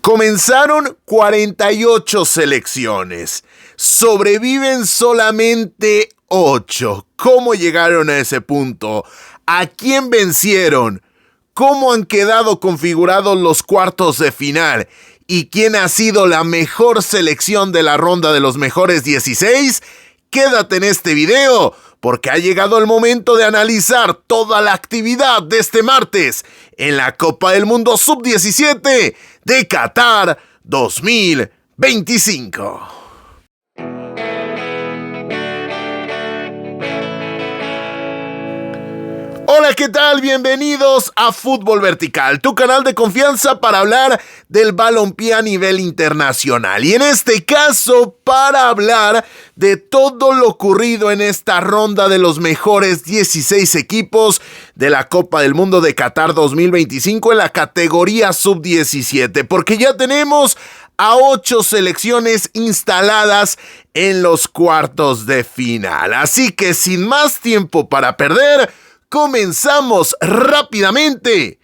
Comenzaron 48 selecciones. Sobreviven solamente 8. ¿Cómo llegaron a ese punto? ¿A quién vencieron? ¿Cómo han quedado configurados los cuartos de final? ¿Y quién ha sido la mejor selección de la ronda de los mejores 16? Quédate en este video, porque ha llegado el momento de analizar toda la actividad de este martes en la Copa del Mundo Sub-17 de Qatar 2025. Hola, ¿qué tal? Bienvenidos a Fútbol Vertical, tu canal de confianza para hablar del balompié a nivel internacional. Y en este caso, para hablar de todo lo ocurrido en esta ronda de los mejores 16 equipos de la Copa del Mundo de Qatar 2025 en la categoría Sub-17. Porque ya tenemos a 8 selecciones instaladas en los cuartos de final. Así que sin más tiempo para perder, comenzamos rápidamente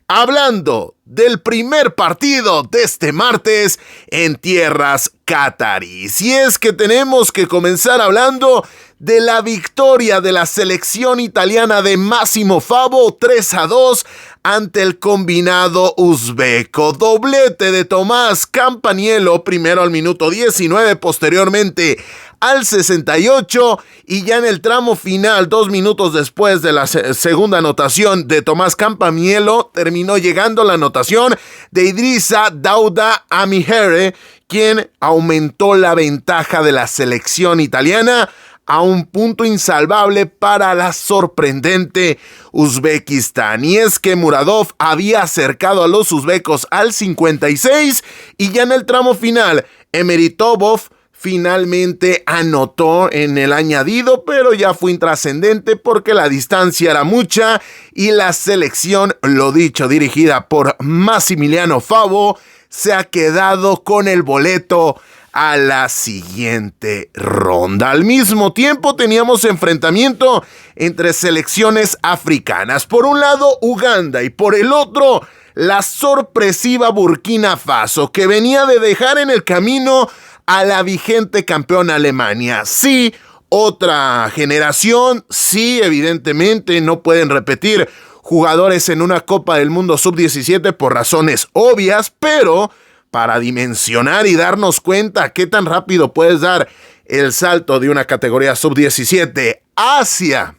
hablando del primer partido de este martes en tierras cataríes. Y es que tenemos que comenzar hablando de la victoria de la selección italiana de Massimo Favo 3-2 ante el combinado uzbeco. Doblete de Tomás Campaniello, primero al minuto 19, posteriormente al 68, y ya en el tramo final, 2 minutos después de la segunda anotación de Tomás Campaniello, terminó llegando la anotación de Idrissa Dauda Amihere, quien aumentó la ventaja de la selección italiana a un punto insalvable para la sorprendente Uzbekistán. Y es que Muradov había acercado a los uzbecos al 56 y ya en el tramo final, Emeritovov finalmente anotó en el añadido, pero ya fue intrascendente porque la distancia era mucha y la selección, lo dicho, dirigida por Massimiliano Favo, se ha quedado con el boleto a la siguiente ronda. Al mismo tiempo teníamos enfrentamiento entre selecciones africanas. Por un lado Uganda y por el otro la sorpresiva Burkina Faso, que venía de dejar en el camino a la vigente campeona Alemania. Sí, otra generación, sí, evidentemente no pueden repetir jugadores en una Copa del Mundo Sub-17 por razones obvias, pero para dimensionar y darnos cuenta qué tan rápido puedes dar el salto de una categoría Sub-17 hacia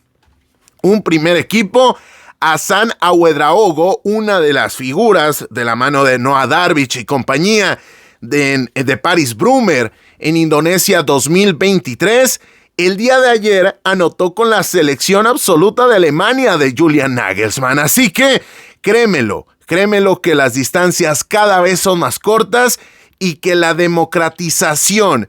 un primer equipo, Hassan Ouedraogo, una de las figuras de la mano de Noah Darvish y compañía de Paris Brummer en Indonesia 2023, el día de ayer anotó con la selección absoluta de Alemania de Julian Nagelsmann. Así que créemelo que las distancias cada vez son más cortas y que la democratización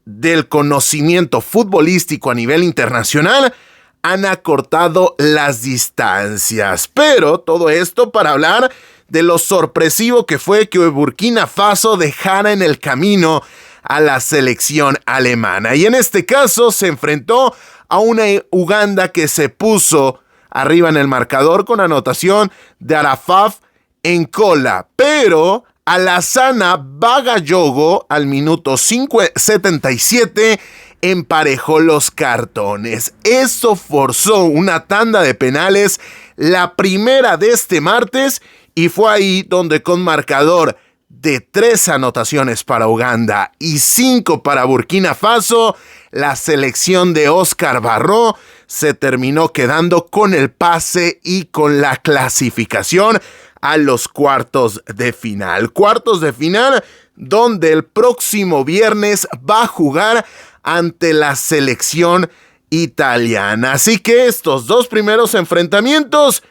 del conocimiento futbolístico a nivel internacional han acortado las distancias. Pero todo esto para hablar de lo sorpresivo que fue que Burkina Faso dejara en el camino a la selección alemana. Y en este caso se enfrentó a una Uganda que se puso arriba en el marcador con anotación de Arafat Enkola, pero Alassana Bagayogo al minuto 77 emparejó los cartones. Eso forzó una tanda de penales, la primera de este martes, y fue ahí donde con marcador de 3 anotaciones para Uganda y 5 para Burkina Faso, la selección de Oscar Barró se terminó quedando con el pase y con la clasificación a los cuartos de final. Cuartos de final donde el próximo viernes va a jugar ante la selección italiana. Así que estos 2 primeros enfrentamientos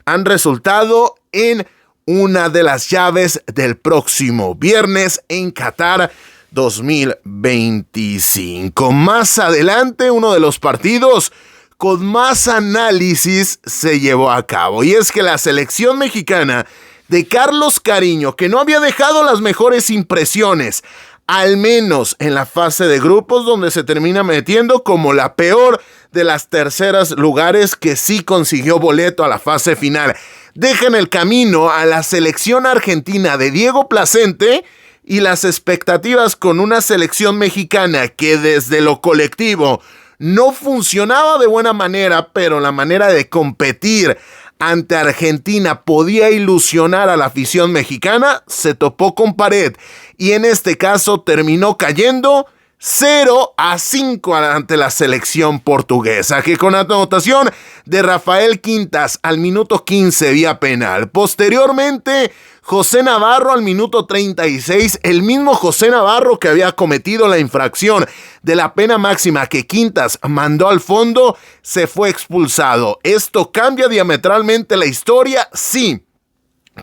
han resultado en una de las llaves del próximo viernes en Qatar 2025. Más adelante, uno de los partidos con más análisis se llevó a cabo, y es que la selección mexicana de Carlos Cariño, que no había dejado las mejores impresiones, al menos en la fase de grupos, donde se termina metiendo como la peor de las terceras lugares, que sí consiguió boleto a la fase final. deja en el camino a la selección argentina de Diego Placente y las expectativas con una selección mexicana que desde lo colectivo no funcionaba de buena manera, pero la manera de competir ante Argentina podía ilusionar a la afición mexicana, se topó con pared y en este caso terminó cayendo 0-5 ante la selección portuguesa, que con anotación de Rafael Quintas al minuto 15 vía penal. Posteriormente, José Navarro al minuto 36, el mismo José Navarro que había cometido la infracción de la pena máxima que Quintas mandó al fondo, se fue expulsado. ¿Esto cambia diametralmente la historia? Sí,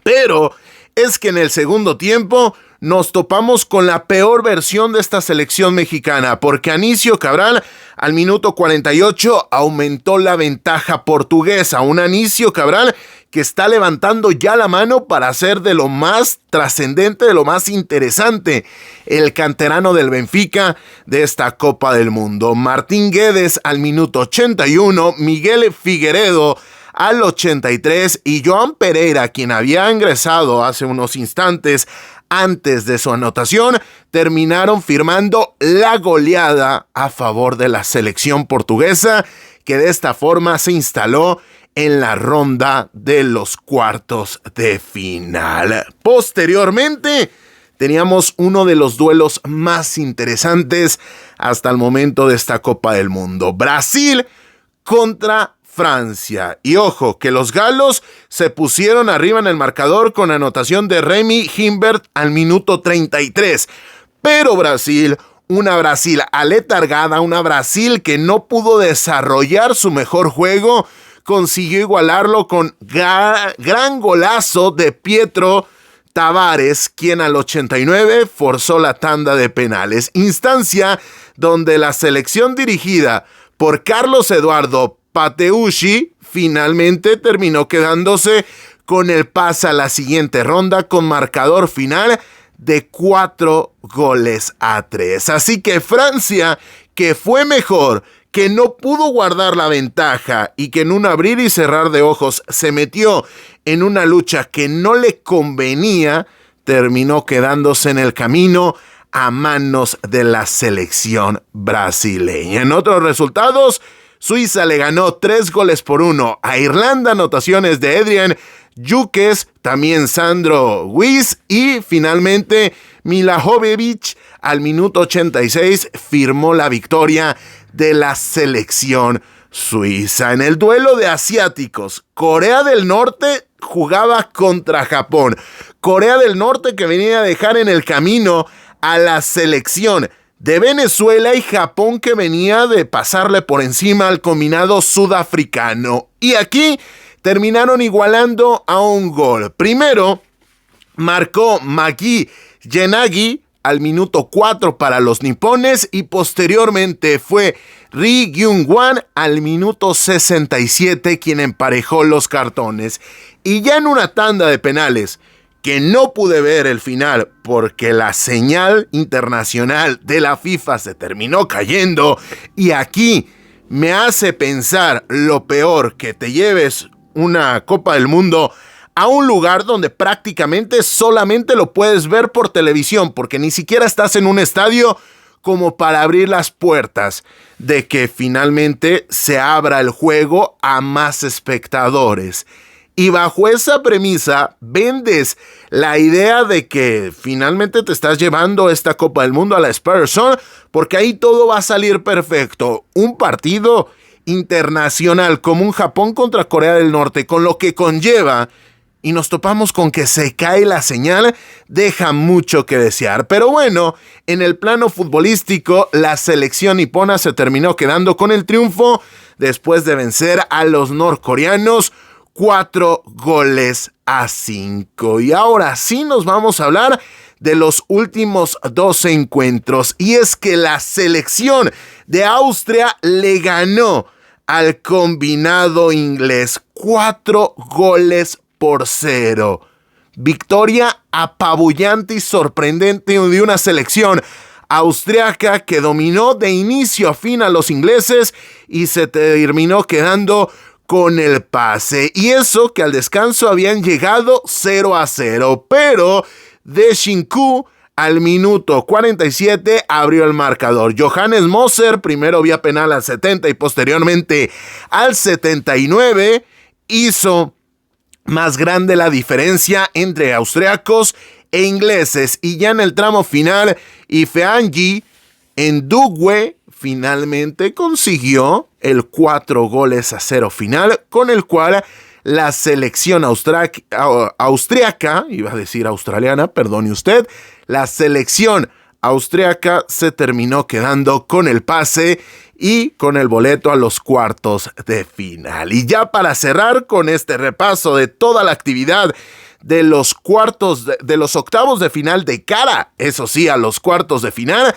pero es que en el segundo tiempo nos topamos con la peor versión de esta selección mexicana, porque Anísio Cabral al minuto 48 aumentó la ventaja portuguesa. Un Anísio Cabral que está levantando ya la mano para hacer de lo más trascendente, de lo más interesante, el canterano del Benfica de esta Copa del Mundo. Martín Guedes al minuto 81, Miguel Figueiredo al 83 y Joan Pereira, quien había ingresado hace unos instantes antes de su anotación, terminaron firmando la goleada a favor de la selección portuguesa, que de esta forma se instaló en la ronda de los cuartos de final. Posteriormente, teníamos uno de los duelos más interesantes hasta el momento de esta Copa del Mundo. Brasil contra Francia. Y ojo, que los galos se pusieron arriba en el marcador con anotación de Remy Himbert al minuto 33. Pero Brasil, una Brasil aletargada, una Brasil que no pudo desarrollar su mejor juego, consiguió igualarlo con gran golazo de Pietro Tavares, quien al 89 forzó la tanda de penales. Instancia donde la selección dirigida por Carlos Eduardo Pateucci finalmente terminó quedándose con el pase a la siguiente ronda con marcador final de 4-3. Así que Francia, que fue mejor, que no pudo guardar la ventaja y que en un abrir y cerrar de ojos se metió en una lucha que no le convenía, terminó quedándose en el camino a manos de la selección brasileña. En otros resultados, Suiza le ganó 3-1 a Irlanda, anotaciones de Adrian Jukes, también Sandro Wyss y finalmente Milajovic al minuto 86 firmó la victoria de la selección suiza. En el duelo de asiáticos, Corea del Norte jugaba contra Japón. Corea del Norte que venía a dejar en el camino a la selección de Venezuela y Japón que venía de pasarle por encima al combinado sudafricano. Y aquí terminaron igualando a un gol. Primero marcó Maki Yanagi al minuto 4 para los nipones y posteriormente fue Ri Gyung-wan al minuto 67 quien emparejó los cartones. Y ya en una tanda de penales, que no pude ver el final porque la señal internacional de la FIFA se terminó cayendo, y aquí me hace pensar lo peor, que te lleves una Copa del Mundo a un lugar donde prácticamente solamente lo puedes ver por televisión, porque ni siquiera estás en un estadio como para abrir las puertas de que finalmente se abra el juego a más espectadores. Y bajo esa premisa, vendes la idea de que finalmente te estás llevando esta Copa del Mundo a la Spurs, porque ahí todo va a salir perfecto. Un partido internacional como un Japón contra Corea del Norte, con lo que conlleva, y nos topamos con que se cae la señal, deja mucho que desear. Pero bueno, en el plano futbolístico, la selección nipona se terminó quedando con el triunfo después de vencer a los norcoreanos 4-5. Y ahora sí nos vamos a hablar de los últimos 2 encuentros. Y es que la selección de Austria le ganó al combinado inglés 4-0. Victoria apabullante y sorprendente de una selección austriaca que dominó de inicio a fin a los ingleses y se terminó quedando con el pase. Y eso que al descanso habían llegado 0-0. Pero Deschinkou al minuto 47 abrió el marcador. Johannes Moser, primero vía penal al 70 y posteriormente al 79, hizo más grande la diferencia entre austriacos e ingleses. Y ya en el tramo final, Ifeanyi Ndugwe finalmente consiguió el 4-0 final, con el cual la selección austriaca, iba a decir australiana, perdone usted, la selección austriaca se terminó quedando con el pase y con el boleto a los cuartos de final. Y ya para cerrar con este repaso de toda la actividad de los octavos de final de cara, eso sí, a los cuartos de final,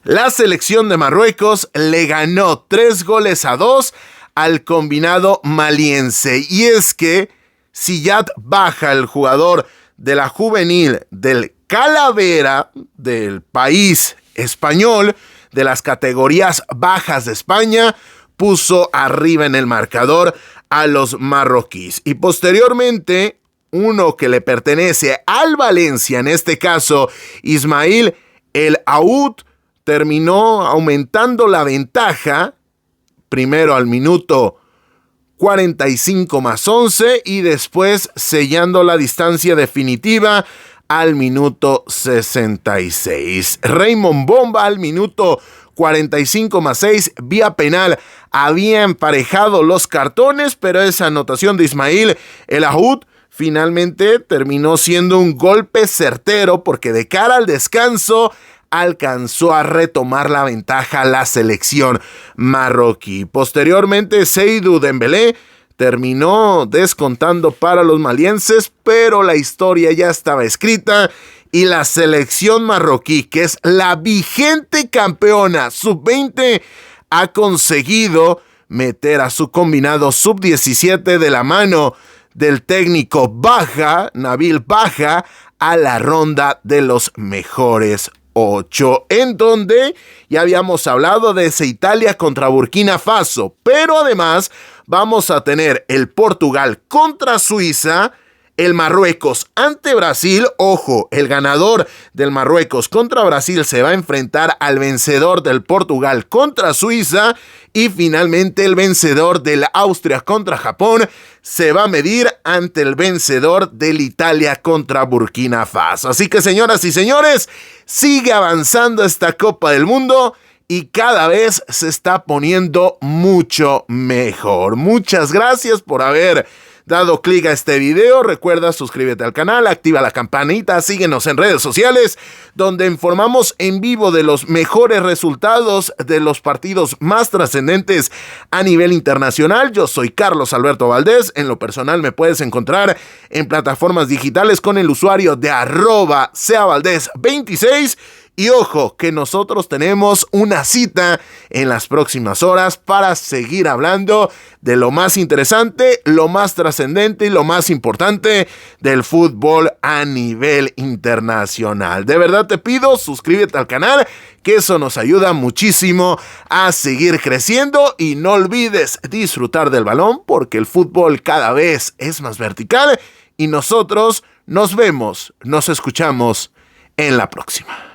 la selección de Marruecos le ganó 3-2 al combinado maliense. Y es que Ziyad Baja, el jugador de la juvenil del Calavera del país español, de las categorías bajas de España, puso arriba en el marcador a los marroquíes. Y posteriormente, uno que le pertenece al Valencia, en este caso Ismail El Aoud, terminó aumentando la ventaja, primero al minuto 45+11 y después sellando la distancia definitiva al minuto 66. Raymond Bomba al minuto 45+6, vía penal, había emparejado los cartones, pero esa anotación de Ismail El Aoud finalmente terminó siendo un golpe certero, porque de cara al descanso alcanzó a retomar la ventaja la selección marroquí. Posteriormente, Seydou Dembélé terminó descontando para los malienses, pero la historia ya estaba escrita y la selección marroquí, que es la vigente campeona sub-20, ha conseguido meter a su combinado sub-17 de la mano del técnico Baja, Nabil Baja, a la ronda de los mejores 8, en donde ya habíamos hablado de esa Italia contra Burkina Faso, pero además vamos a tener el Portugal contra Suiza, el Marruecos ante Brasil. Ojo, el ganador del Marruecos contra Brasil se va a enfrentar al vencedor del Portugal contra Suiza, y finalmente el vencedor del Austria contra Japón se va a medir ante el vencedor del Italia contra Burkina Faso. Así que, señoras y señores, sigue avanzando esta Copa del Mundo y cada vez se está poniendo mucho mejor. Muchas gracias por haber dado clic a este video. Recuerda, suscríbete al canal, activa la campanita, síguenos en redes sociales, donde informamos en vivo de los mejores resultados de los partidos más trascendentes a nivel internacional. Yo soy Carlos Alberto Valdés. En lo personal me puedes encontrar en plataformas digitales con el usuario de @seavaldez26. Y ojo, que nosotros tenemos una cita en las próximas horas para seguir hablando de lo más interesante, lo más trascendente y lo más importante del fútbol a nivel internacional. De verdad te pido, suscríbete al canal, que eso nos ayuda muchísimo a seguir creciendo, y no olvides disfrutar del balón, porque el fútbol cada vez es más vertical, y nosotros nos vemos, nos escuchamos en la próxima.